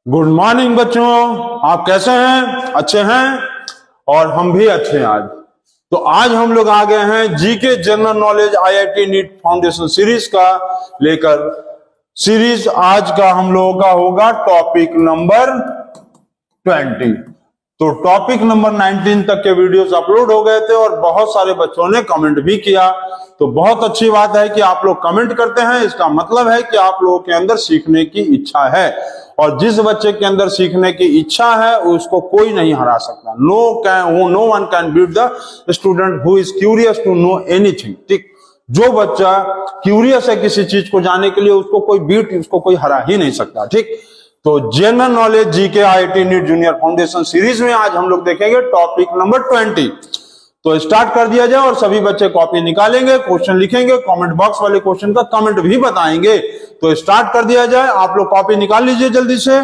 Good morning बच्चों, आप कैसे हैं? अच्छे हैं? और हम भी अच्छे हैं। आज तो आज हम लोग आ गए हैं GK general knowledge IIT NEET foundation series का लेकर। सीरीज आज का हम लोगों का होगा टॉपिक नंबर 20। तो टॉपिक नंबर 19 तक के वीडियोस अपलोड हो गए थे और बहुत सारे बच्चों ने कमेंट भी किया। तो बहुत अच्छी बात है कि आप लोग कमेंट करते हैं। इसका मतलब है कि आप लोगों के अंदर सीखने की इच्छा है, और जिस बच्चे के अंदर सीखने की इच्छा है उसको कोई नहीं हरा सकता। No one can beat the student who is curious to know anything. ठीक, जो बच्चा क्यूरियस है किसी चीज को जानने के लिए, उसको कोई हरा ही नहीं सकता। ठीक, तो general knowledge GK IIT NEET junior foundation series में आज हम लोग देखेंगे टॉपिक नंबर 20। तो स्टार्ट कर दिया जाए और सभी बच्चे कॉपी निकालेंगे, क्वेश्चन लिखेंगे, कमेंट बॉक्स वाले क्वेश्चन का कमेंट भी बताएंगे। तो स्टार्ट कर दिया जाए। आप लोग कॉपी निकाल लीजिए जल्दी से।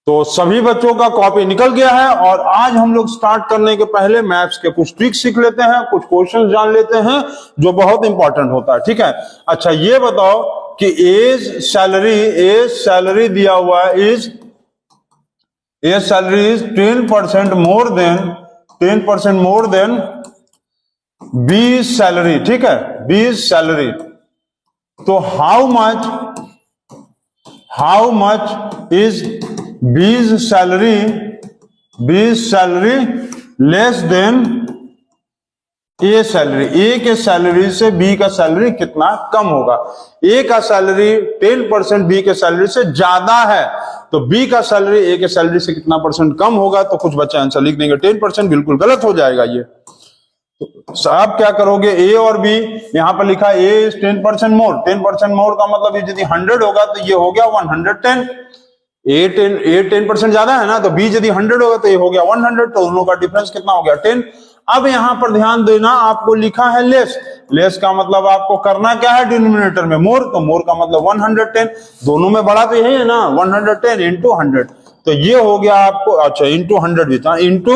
तो सभी बच्चों का कॉपी निकल गया है और आज हम लोग स्टार्ट करने के पहले मैथ्स के कुछ ट्रिक्स सीख लेते हैं, कुछ क्वेश्चन जान लेते हैं जो बहुत इंपॉर्टेंट होता है। ठीक है, अच्छा ये बताओ कि एज सैलरी दिया हुआ है, A's salary is 10% more than B salary. ठीक है, बी सैलरी। तो how much is B's salary less than A salary. A के सैलरी से बी का सैलरी कितना कम होगा? ए का सैलरी 10% बी के सैलरी से ज्यादा है, तो बी का सैलरी ए के सैलरी से कितना परसेंट कम होगा? तो कुछ बच्चे आंसर लिख देंगे 10%। बिल्कुल गलत हो जाएगा ये। तो आप क्या करोगे? ए और बी, यहां पर लिखा ए इज 10% मोर। 10% मोर का मतलब यदि 100 होगा तो ये हो गया 110। ए 10% ज्यादा है ना, तो बी यदि 100 होगा तो ये हो गया 100। तो दोनों का डिफरेंस कितना हो गया? 10। अब यहां पर ध्यान देना, आपको लिखा है लेस का मतलब आपको करना क्या है? डिनोमिनेटर में मोर, तो मोर का मतलब 110। दोनों में बड़ा तो यही है ना, 110 इंटू 100। तो ये हो गया आपको, अच्छा इंटू 100 भी था, इंटू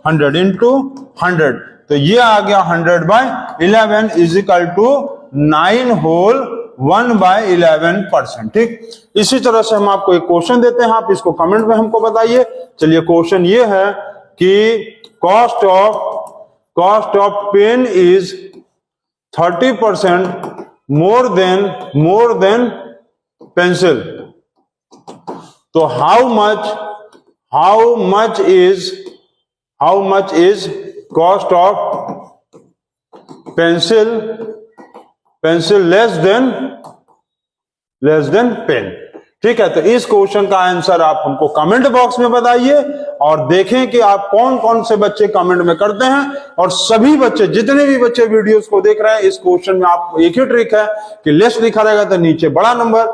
100। तो ये आ गया 100/11 इज इक्वल टू 9 होल 1/11%। ठीक, इसी तरह से हम आपको एक क्वेश्चन देते हैं, आप इसको कमेंट में हमको बताइए। चलिए, क्वेश्चन ये है कि cost of pen is 30% more than pencil. तो how much is cost of pencil less than pen. ठीक है, तो इस क्वेश्चन का आंसर आप हमको कमेंट बॉक्स में बताइए और देखें कि आप कौन कौन से बच्चे कमेंट में करते हैं। और सभी बच्चे, जितने भी बच्चे वीडियोस को देख रहे हैं, इस क्वेश्चन में आपको एक ही ट्रिक है कि लेस लिखा रहेगा तो नीचे बड़ा नंबर,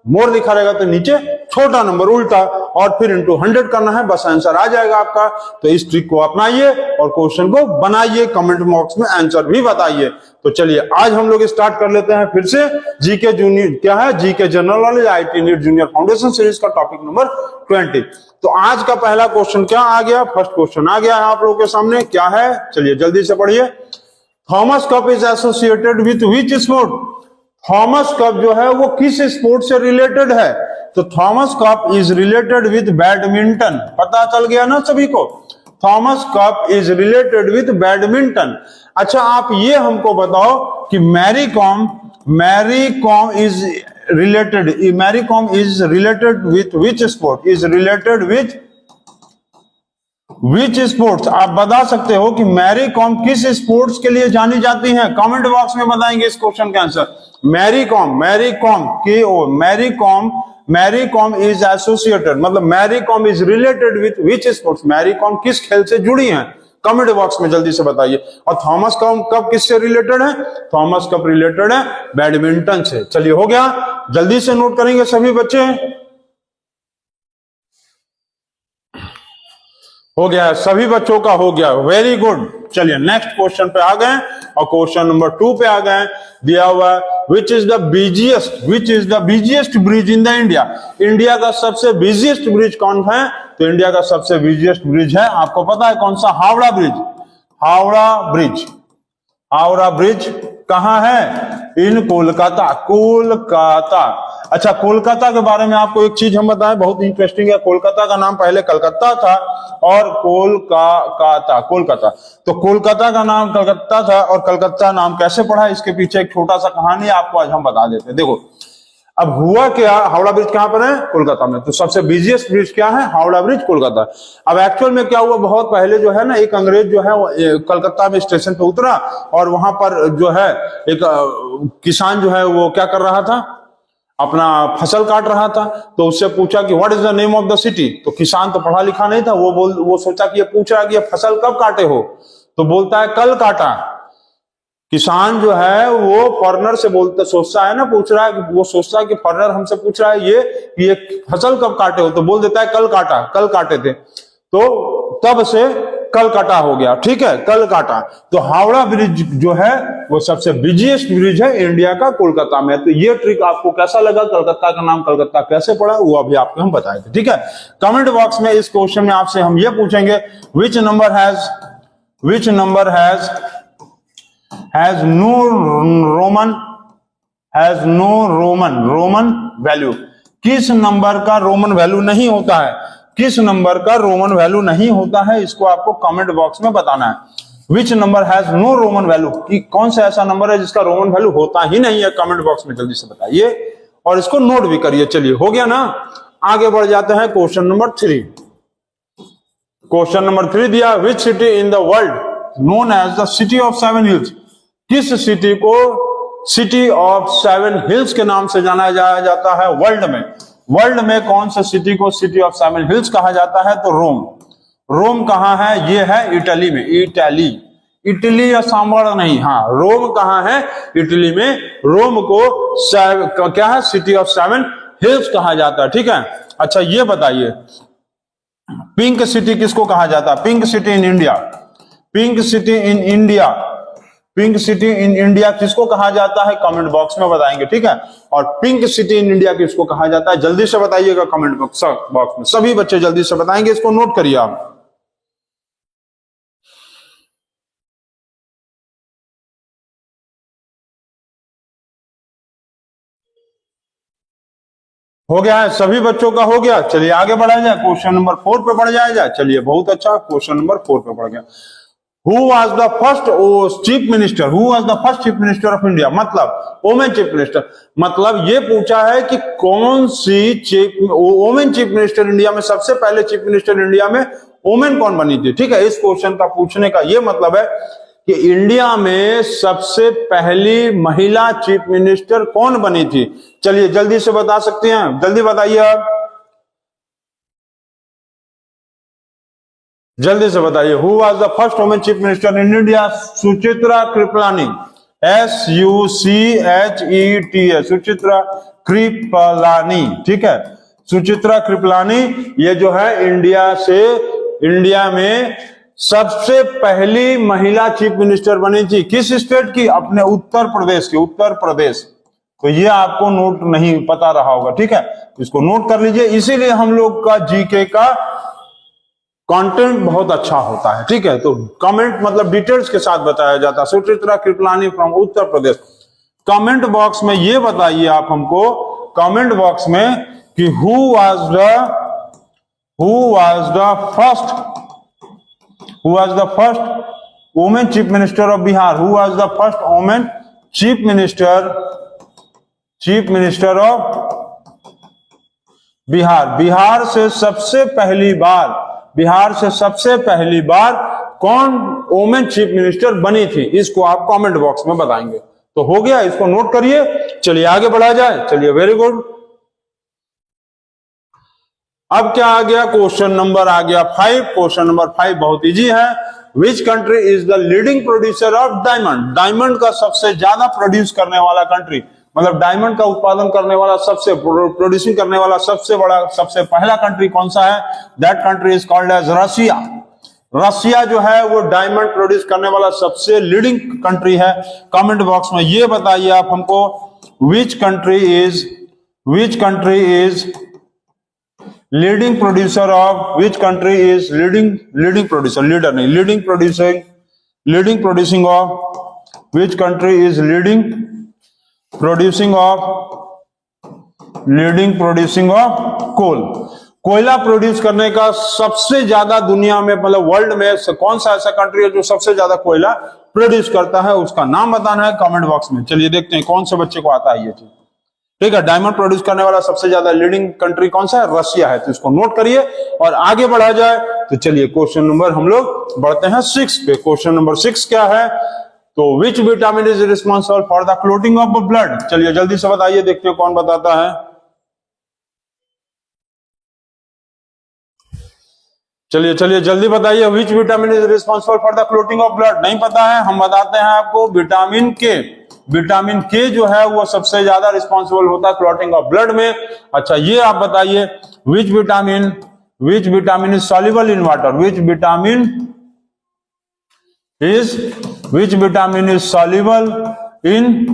मोर लिखा रहेगा तो नीचे छोटा नंबर, उल्टा, और फिर इंटू 100 करना है, बस आंसर आ जाएगा आपका। तो इस ट्रिक को अपनाइए और क्वेश्चन को बनाइए, कमेंट बॉक्स में आंसर भी बताइए। तो चलिए आज हम लोग स्टार्ट कर लेते हैं फिर से जीके जूनियर, क्या है, GK general knowledge IIT NEET junior foundation series का टॉपिक नंबर 20। तो आज का पहला क्वेश्चन क्या आ गया? फर्स्ट क्वेश्चन आ गया है आप लोगों के सामने, क्या है? चलिए जल्दी से पढ़िए। Thomas cup is associated with which sport? Thomas cup जो है वो किस स्पोर्ट से रिलेटेड है? तो Thomas cup is related with badminton. पता चल गया ना सभी को? Thomas cup is related with badminton. अच्छा, आप ये हमको बताओ कि Mary Kom is related with which sport? Is related with which sports? आप बता सकते हो कि मैरी कॉम किस स्पोर्ट्स के लिए जानी जाती हैं? कमेंट बॉक्स में बताएंगे इस क्वेश्चन का answer. Mary Kom is associated, मतलब Mary Kom is related with which sports? Mary Kom किस खेल से जुड़ी हैं? कमेंट बॉक्स में जल्दी से बताइए। और थॉमस कप किससे रिलेटेड है? थॉमस कप रिलेटेड है बैडमिंटन से। चलिए, हो गया, जल्दी से नोट करेंगे सभी बच्चे। हो गया, सभी बच्चों का हो गया, वेरी गुड। चलिए नेक्स्ट क्वेश्चन पे आ गए और क्वेश्चन नंबर 2 पे आ गए। दिया हुआ which is the busiest bridge in the India? India का सबसे बिजिएस्ट ब्रिज कौन है? तो इंडिया का सबसे बिजिएस्ट ब्रिज है, आपको पता है कौन सा? हावड़ा ब्रिज। हावड़ा ब्रिज कहां है? इन कोलकाता। कोलकाता, अच्छा कोलकाता के बारे में आपको एक चीज हम बताएं, बहुत इंटरेस्टिंग है। कोलकाता का नाम पहले कलकत्ता था और कोलकाता, तो कोलकाता का नाम कलकत्ता था और कलकत्ता नाम कैसे पड़ा, इसके पीछे एक छोटा सा कहानी आपको आज हम बता देते हैं। देखो अब हुआ क्या, हावड़ा ब्रिज कहां पर है, कोलकाता में, तो सबसे बिजिएस्ट ब्रिज क्या है, हावड़ा ब्रिज कोलकाता। अब एक्चुअल में क्या हुआ, बहुत पहले जो है ना एक अंग्रेज जो है वो कलकत्ता में स्टेशन पे उतरा और वहां पर जो है एक किसान जो है वो क्या कर रहा था, अपना फसल काट रहा था। तो उससे पूछा कि what is the name of the city, तो किसान तो पढ़ा लिखा नहीं था, वो सोचा कि ये पूछ रहा कि ये फसल कब काटे हो, तो बोलता है कल काटा। किसान जो है वो फॉरेनर से सोचता है ना, पूछ रहा है, वो सोचता है कि फॉरेनर हमसे पूछ रहा है ये फसल कब काटे हो, तो बोल देता है कल काटा, कल काटे थे, तो तब से कल काटा हो गया, ठीक है, कल काटा। तो हावड़ा ब्रिज जो है वो सबसे बिजिएस्ट ब्रिज है इंडिया का, कोलकाता में। तो ये ट्रिक आपको कैसा लगा, कलकत्ता का नाम कलकत्ता कैसे पड़ा, वो अभी आपको हम बताए थे, ठीक है। कमेंट बॉक्स में इस क्वेश्चन में आपसे हम ये पूछेंगे, which number has no Roman value, किस नंबर का रोमन वैल्यू नहीं होता है, किस नंबर का रोमन वैल्यू नहीं होता है, इसको आपको कमेंट बॉक्स में बताना है। Which number has no Roman value, कि कौन सा ऐसा नंबर है जिसका रोमन वैल्यू होता ही नहीं है, कमेंट बॉक्स में जल्दी से बताइए और इसको नोट भी करिए। चलिए हो गया ना, आगे बढ़ जाते हैं क्वेश्चन नंबर 3। क्वेश्चन नंबर 3 दिया, which city in the world known as the city of 7 hills, किस सिटी को सिटी ऑफ 7 हिल्स के नाम से जाना जाता है वर्ल्ड में। वर्ल्ड में कौन सा सिटी को सिटी ऑफ 7 हिल्स कहा जाता है, तो रोम। रोम कहां है, ये है इटली में, इटली या सांभर नहीं, हाँ रोम कहां है, इटली में। रोम को क्या है, सिटी ऑफ 7 हिल्स कहा जाता है, ठीक है। अच्छा ये बताइए, पिंक सिटी किसको कहा जाता है, pink city in India, pink city in India किसको कहा जाता है, कमेंट बॉक्स में बताएंगे, ठीक है। और पिंक सिटी इन इंडिया किसको कहा जाता है, जल्दी से बताइएगा कमेंट बॉक्स में, सभी बच्चे जल्दी से बताएंगे, इसको नोट करिए आप। हो गया है, सभी बच्चों का हो गया। चलिए आगे बढ़ाया जाए, क्वेश्चन नंबर 4 पे बढ़ जाए। चलिए बहुत अच्छा, क्वेश्चन नंबर 4 पे बढ़ गया। Who was the first chief minister? Who was the first chief minister of India? मतलब वोमेन चीफ मिनिस्टर, मतलब ये पूछा है कि कौन सी वोमेन चीफ मिनिस्टर इंडिया में, सबसे पहले चीफ मिनिस्टर इंडिया में वोमेन कौन बनी थी, ठीक है। इस क्वेश्चन का पूछने का ये मतलब है कि इंडिया में सबसे पहली महिला चीफ मिनिस्टर कौन बनी थी। चलिए जल्दी से बता सकते हैं, जल्दी बताइए आप, जल्दी से बताइए। Who was the first women chief minister in India, Suchitra Kripalani, SUCHETA, Suchitra Kripalani, ठीक है, सुचित्रा कृपलानी। ये जो है इंडिया में सबसे पहली महिला चीफ मिनिस्टर बनी थी, किस स्टेट की, अपने उत्तर प्रदेश की, उत्तर प्रदेश। तो ये आपको नोट नहीं पता रहा होगा, ठीक है, इसको नोट कर लीजिए। इसीलिए हम लोग का जीके का कंटेंट बहुत अच्छा होता है, ठीक है। तो कमेंट मतलब डिटेल्स के साथ बताया जाता है, Suchitra Kripalani from Uttar Pradesh. Comment box में ये बताइए आप हमको, कमेंट बॉक्स में कि who was the first women chief minister of Bihar, who was the first women chief minister of Bihar. Bihar से सबसे पहली बार कौन वुमेन चीफ मिनिस्टर बनी थी, इसको आप कमेंट बॉक्स में बताएंगे। तो हो गया, इसको नोट करिए। चलिए आगे बढ़ा जाए। चलिए वेरी गुड। अब क्या आ गया, क्वेश्चन नंबर आ गया 5। क्वेश्चन नंबर 5 बहुत इजी है। विच country is the leading producer of diamond, diamond का सबसे ज्यादा प्रोड्यूस करने वाला कंट्री, मतलब डायमंड का उत्पादन करने वाला, सबसे प्रोड्यूसिंग करने वाला सबसे बड़ा, सबसे पहला कंट्री कौन सा है, that country is called as Russia. Russia जो है वो डायमंड प्रोड्यूस करने वाला सबसे लीडिंग कंट्री है। कमेंट बॉक्स में ये बताइए आप हमको, which country is leading producer of, which country is leading producer, leader नहीं, leading producing of, which country is leading producing of leading producing of coal. कोयला प्रोड्यूस करने का सबसे ज्यादा दुनिया में मतलब वर्ल्ड में कौन सा ऐसा कंट्री है जो सबसे ज्यादा कोयला प्रोड्यूस करता है, उसका नाम बताना है कमेंट बॉक्स में। चलिए देखते हैं कौन से बच्चे को आता है ये चीज। ठीक है, डायमंड प्रोड्यूस करने वाला सबसे ज्यादा लीडिंग कंट्री कौन सा है? रशिया है। तो इसको नोट करिए और आगे बढ़ा जाए। तो चलिए क्वेश्चन नंबर हम लोग बढ़ते हैं 6 पे। क्वेश्चन नंबर 6 क्या है? तो विच vitamin is responsible for the clotting of blood? चलिए जल्दी से बताइए, देखते हैं कौन बताता है। चलिए चलिए जल्दी बताइए, विच vitamin is responsible for the clotting of blood? नहीं पता है, हम बताते हैं आपको। विटामिन के, विटामिन के जो है वो सबसे ज्यादा रिस्पॉन्सिबल होता है क्लॉटिंग ऑफ ब्लड में। अच्छा ये आप बताइए, विच vitamin is soluble in water? Which vitamin is soluble in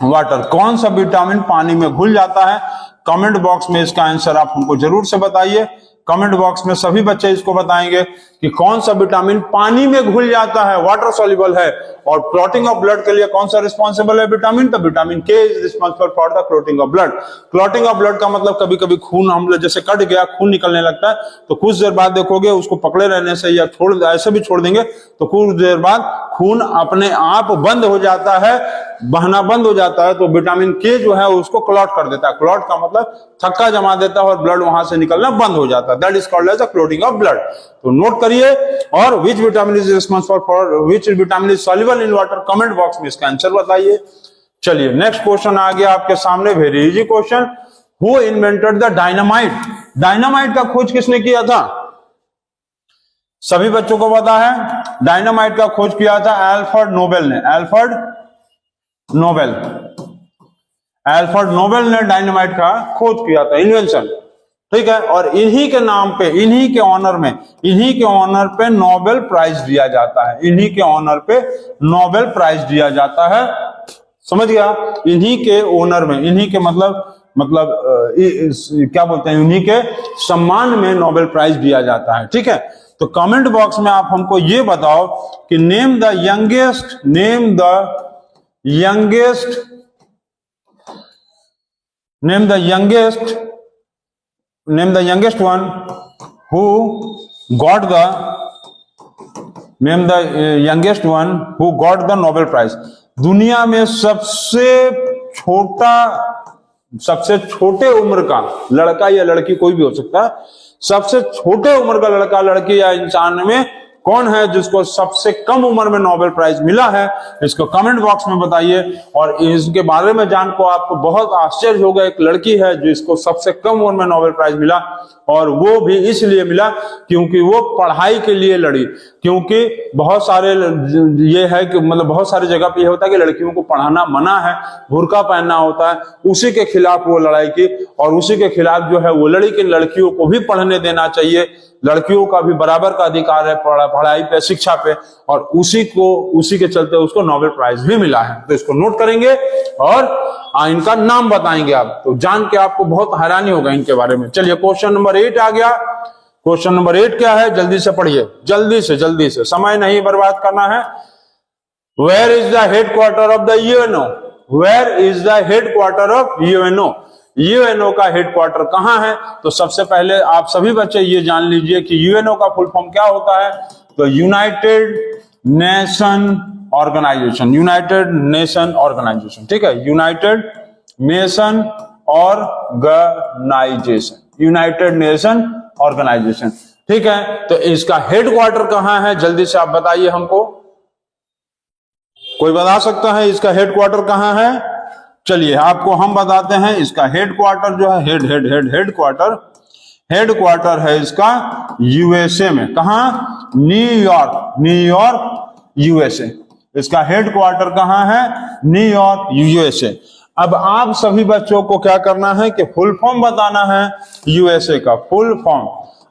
water? कौन सा विटामिन पानी में घुल जाता है? कमेंट बॉक्स में इसका आंसर आप हमको जरूर से बताइए। कमेंट बॉक्स में सभी बच्चे इसको बताएंगे कि कौन सा विटामिन पानी में घुल जाता है, वाटर सॉल्युबल है। और क्लॉटिंग ऑफ ब्लड के लिए कौन सा रिस्पॉन्सिबल है विटामिन? तो विटामिन के is responsible for the clotting of blood. Clotting of blood का मतलब कभी कभी खून हम जैसे कट गया, खून निकलने लगता है, तो कुछ देर बाद देखोगे उसको पकड़े रहने से या ऐसे भी छोड़ देंगे तो कुछ देर बाद खून अपने आप बंद हो जाता है, बहना बंद हो जाता है। तो विटामिन के जो है उसको क्लॉट कर देता है। क्लॉट का मतलब थक्का जमा देता है और ब्लड वहां से निकलना बंद हो जाता है। That is called as the clotting of blood. तो नोट करिए। और which vitamin is responsible for which vitamin is soluble in water? Comment box में इसका आंसर बताइए। चलिए नेक्स्ट क्वेश्चन आ गया आपके सामने, very easy question. Who invented the dynamite? Dynamite का खोज किसने किया था? सभी बच्चों को पता है, डायनामाइट का खोज किया था अल्फ्रेड नोबेल ने। अल्फ्रेड नोबेल ने डायनामाइट का खोज किया था, इन्वेंशन। ठीक है, और इन्हीं के नाम पे, इन्हीं के ऑनर पे नोबेल प्राइज दिया जाता है। इन्हीं के ऑनर पे नोबेल प्राइज दिया जाता है, समझ गया? इन्हीं के ऑनर में, इन्हीं के मतलब क्या बोलते हैं, इन्हीं के सम्मान में नोबेल प्राइज दिया जाता है। ठीक है, तो कमेंट बॉक्स में आप हमको ये बताओ कि name the youngest one who got the Nobel prize. दुनिया में सबसे छोटे उम्र का लड़का या लड़की, कोई भी हो सकता है, सबसे छोटे उम्र का लड़का लड़की या इंसान में कौन है जिसको सबसे कम उम्र में नोबेल प्राइज मिला है? इसको कमेंट बॉक्स में बताइए। और इसके बारे में जान को आपको बहुत आश्चर्य होगा। एक लड़की है जिसको सबसे कम उम्र में नोबेल प्राइज मिला, और वो भी इसलिए मिला क्योंकि वो पढ़ाई के लिए लड़ी। क्योंकि बहुत सारे ये है कि मतलब बहुत सारी जगह पे ये होता है कि लड़कियों को पढ़ाना मना है, बुर्का पहनना होता है, उसी के खिलाफ वो लड़ाई की और उसी के खिलाफ जो है वो लड़ी कि लड़कियों को भी पढ़ने देना चाहिए, लड़कियों का भी बराबर का अधिकार है पढ़ाई पे, शिक्षा पे, और उसी के चलते उसको नोबेल प्राइज भी मिला है। तो इसको नोट करेंगे और इनका नाम बताएंगे आप, तो जान के आपको बहुत हैरानी होगा इनके बारे में। चलिए क्वेश्चन नंबर 8 आ गया। क्वेश्चन नंबर 8 क्या है? जल्दी से पढ़िए, जल्दी से, समय नहीं बर्बाद करना है। Where is the headquarter of the UNO? Where is the headquarter of UNO? UNO का हेडक्वार्टर कहां है? तो सबसे पहले आप सभी बच्चे ये जान लीजिए कि यूएनओ का फुल फॉर्म क्या होता है। तो United Nation Organization, United Nation Organization. ठीक है, United Nation Organization, United Nation Organization. ठीक है, तो इसका हेडक्वार्टर कहां है? जल्दी से आप बताइए हमको, कोई बता सकता है इसका हेडक्वार्टर कहां है? चलिए आपको हम बताते हैं। इसका हेडक्वार्टर जो है हेडक्वार्टर है इसका यूएसए में। कहां? New York USA. इसका हेडक्वार्टर कहां है? New York USA. अब आप सभी बच्चों को क्या करना है कि फुल फॉर्म बताना है यूएसए का फुल फॉर्म।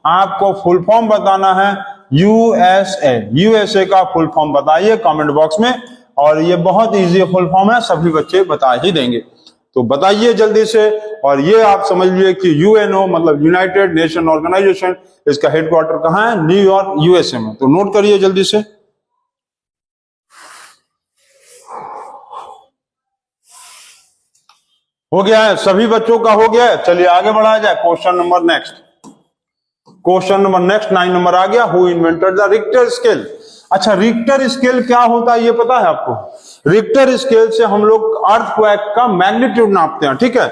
आपको फुल फॉर्म बताना है यूएसए का फुल फॉर्म बताइए कमेंट बॉक्स में। और ये बहुत इजी फुल फॉर्म है, सभी बच्चे बता ही देंगे, तो बताइए जल्दी से। और ये आप समझ लीजिए कि यूएनओ मतलब यूनाइटेड नेशन ऑर्गेनाइजेशन, इसका हेडक्वार्टर कहां है? न्यूयॉर्क यूएसए में। तो नोट करिए जल्दी से। हो गया है, सभी बच्चों का हो गया है। चलिए आगे बढ़ाया जाए। क्वेश्चन नंबर नेक्स्ट 9 नंबर आ गया। Who invented the Richter scale. अच्छा, रिक्टर स्केल क्या होता है ये पता है आपको? रिक्टर स्केल से हम लोग अर्थक्वेक का मैग्नीट्यूड नापते हैं, ठीक है।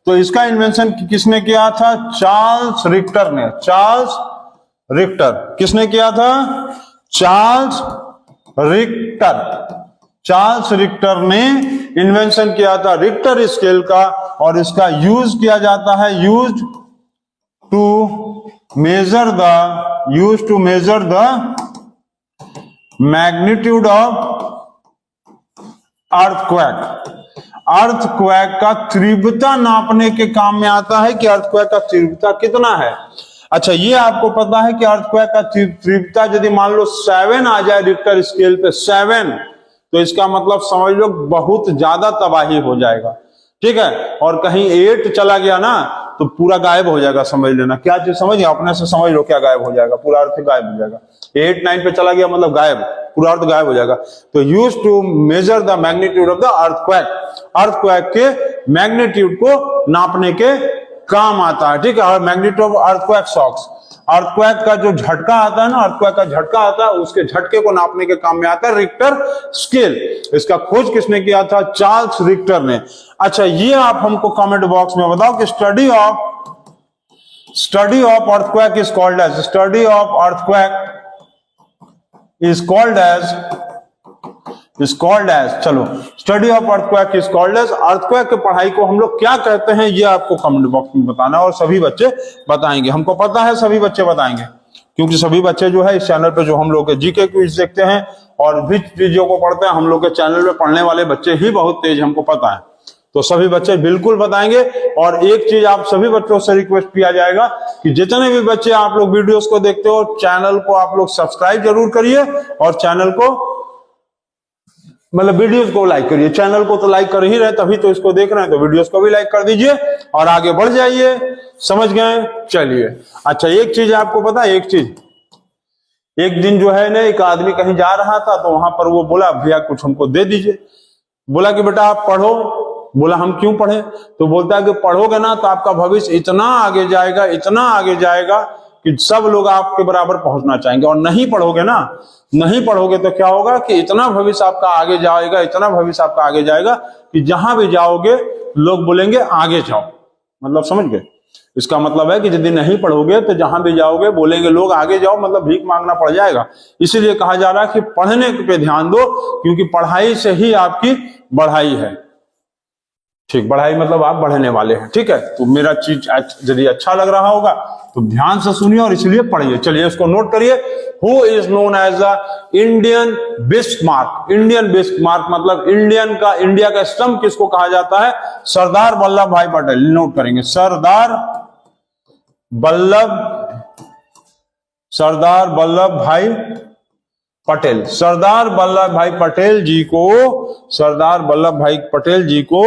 तो इसका इन्वेंशन किसने किया था? चार्ल्स रिक्टर ने। चार्ल्स रिक्टर किसने किया था? Charles Richter. चार्ल्स रिक्टर ने इन्वेंशन किया था रिक्टर स्केल का, और इसका यूज किया जाता है use to measure the magnitude of earthquake. Earthquake का तीव्रता नापने के काम में आता है कि अर्थक्वेक का तीव्रता कितना है। अच्छा, ये आपको पता है कि अर्थक्वेक का तीव्रता यदि मान लो 7 आ जाए रिक्टर स्केल पे 7, तो इसका मतलब समझ लो बहुत ज्यादा तबाही हो जाएगा, ठीक है। और कहीं 8 चला गया ना तो पूरा गायब हो जाएगा, समझ लेना। क्या चीज समझ गया? अपने से समझ लो क्या गायब हो जाएगा, पूरा अर्थ गायब हो जाएगा। 8-9 पे चला गया मतलब गायब, पूरा अर्थ गायब हो जाएगा। तो use to measure the magnitude of the earthquake. Earthquake के मैग्नीट्यूड को नापने के काम आता है, ठीक है। और magnitude of earthquake shocks, earthquake का जो झटका आता है ना, अर्थक्वेक का झटका आता है, उसके झटके को नापने के काम में आता है रिक्टर स्केल। इसका खोज किसने किया था? चार्ल्स रिक्टर ने। अच्छा, ये आप हमको कमेंट बॉक्स में बताओ कि study of earthquake is called as, study of earthquake is called as, चलो, study of earthquake is called as. Earthquake की पढ़ाई को हम लोग क्या कहते हैं ये आपको कमेंट बॉक्स में बताना, और सभी बच्चे बताएंगे। हमको पता है सभी बच्चे बताएंगे, क्योंकि सभी बच्चे जो है इस चैनल पे जो हम लोग के जीके क्विज देखते हैं और भी चीजों को पढ़ते हैं, हम लोग के चैनल पे पढ़ने वाले बच्चे ही बहुत तेज, हमको पता है। तो सभी बच्चे बिल्कुल बताएंगे। और एक चीज आप सभी बच्चों से रिक्वेस्ट किया जाएगा कि जितने भी बच्चे आप लोग वीडियोस को देखते हो, चैनल को आप लोग सब्सक्राइब जरूर करिए, और चैनल को मतलब वीडियोस को लाइक करिए। चैनल को तो लाइक कर ही रहे, तभी तो इसको देख रहे हैं, तो वीडियोस को भी लाइक कर दीजिए और आगे बढ़ जाइए। समझ गए? चलिए, अच्छा, एक चीज आपको पता है, एक चीज, एक दिन जो है ना एक आदमी कहीं जा रहा था, तो वहां पर वो बोला भैया कुछ हमको दे दीजिए। बोला कि बेटा आप पढ़ो। बोला हम क्यों पढ़े? तो बोलता है कि पढ़ोगे ना तो आपका भविष्य इतना आगे जाएगा, इतना आगे जाएगा कि सब लोग आपके बराबर पहुंचना चाहेंगे। और नहीं पढ़ोगे ना, नहीं पढ़ोगे तो क्या होगा कि इतना भविष्य आपका आगे जाएगा, इतना भविष्य आपका आगे जाएगा कि जहां भी जाओगे लोग बोलेंगे आगे जाओ। मतलब समझ गए? इसका मतलब है कि यदि नहीं पढ़ोगे तो जहां भी जाओगे बोलेंगे लोग आगे जाओ, मतलब भीख मांगना पड़ जाएगा। इसीलिए कहा जा रहा है कि पढ़ने पे ध्यान दो, क्योंकि पढ़ाई से ही आपकी बढ़ाई है। ठीक, बढ़ाई मतलब आप बढ़ने वाले हैं, ठीक है। तो मेरा चीज यदि अच्छा लग रहा होगा तो ध्यान से सुनिए और इसलिए पढ़िए। चलिए इसको नोट करिए। Who is known as the Indian Bismarck. Indian Bismarck मतलब इंडिया का स्तंभ किसको कहा जाता है? सरदार वल्लभ भाई पटेल। नोट करेंगे, सरदार वल्लभ भाई पटेल। सरदार वल्लभ भाई पटेल जी को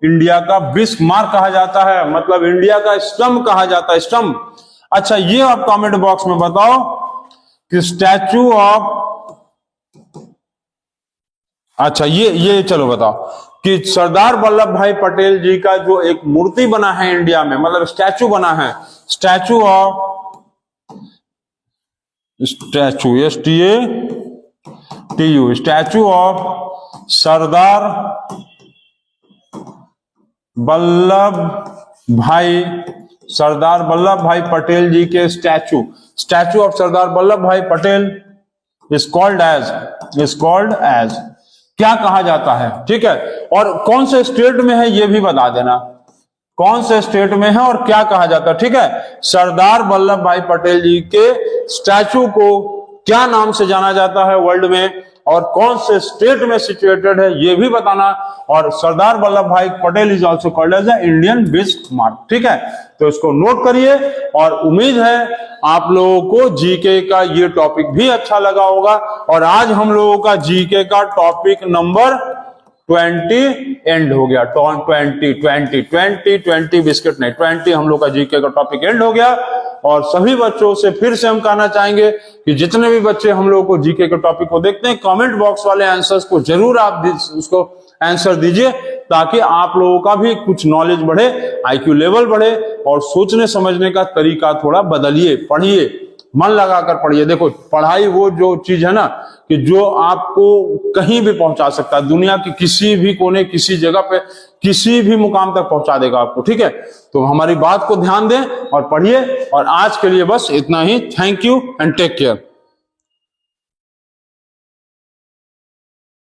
इंडिया का बिस्मार्क कहा जाता है, मतलब इंडिया का स्तंभ कहा जाता है, स्तंभ। अच्छा, ये आप कमेंट बॉक्स में बताओ कि स्टैचू ऑफ, अच्छा ये चलो बताओ कि सरदार वल्लभ भाई पटेल जी का जो एक मूर्ति बना है इंडिया में, मतलब स्टैचू बना है, स्टैचू ऑफ सरदार वल्लभ भाई पटेल जी के statue of Sardar Vallabh bhai Patel is called as क्या कहा जाता है, ठीक है। और कौन से स्टेट में है ये भी बता देना, कौन से स्टेट में है और क्या कहा जाता है, ठीक है। सरदार वल्लभ भाई पटेल जी के स्टैचू को क्या नाम से जाना जाता है वर्ल्ड में, और कौन से स्टेट में सिचुएटेड है ये भी बताना। और Sardar Vallabh bhai Patel is also called as the Indian Bismarck, ठीक है। तो इसको नोट करिए, और उम्मीद है आप लोगों को जीके का ये टॉपिक भी अच्छा लगा होगा। और आज हम लोगों का जीके का टॉपिक नंबर 20 एंड हो गया। 20 बिस्किट नहीं, 20 हम लोग का जीके का टॉपिक एंड हो गया। और सभी बच्चों से फिर से हम कहना चाहेंगे कि जितने भी बच्चे हम लोग को जीके के टॉपिक को देखते हैं, कमेंट बॉक्स वाले आंसर्स को जरूर आप उसको आंसर दीजिए, ताकि आप लोगों का भी कुछ नॉलेज बढ़े, आईक्यू लेवल बढ़े और सोचने समझने का तरीका थोड़ा बदलिए। पढ़िए, मन लगाकर पढ़िए। देखो, पढ़ाई वो जो चीज है ना कि जो आपको कहीं भी पहुंचा सकता है, दुनिया के किसी भी कोने, किसी जगह पे, किसी भी मुकाम तक पहुंचा देगा आपको। ठीक है, तो हमारी बात को ध्यान दें और पढ़िए। और आज के लिए बस इतना ही। Thank you and take care.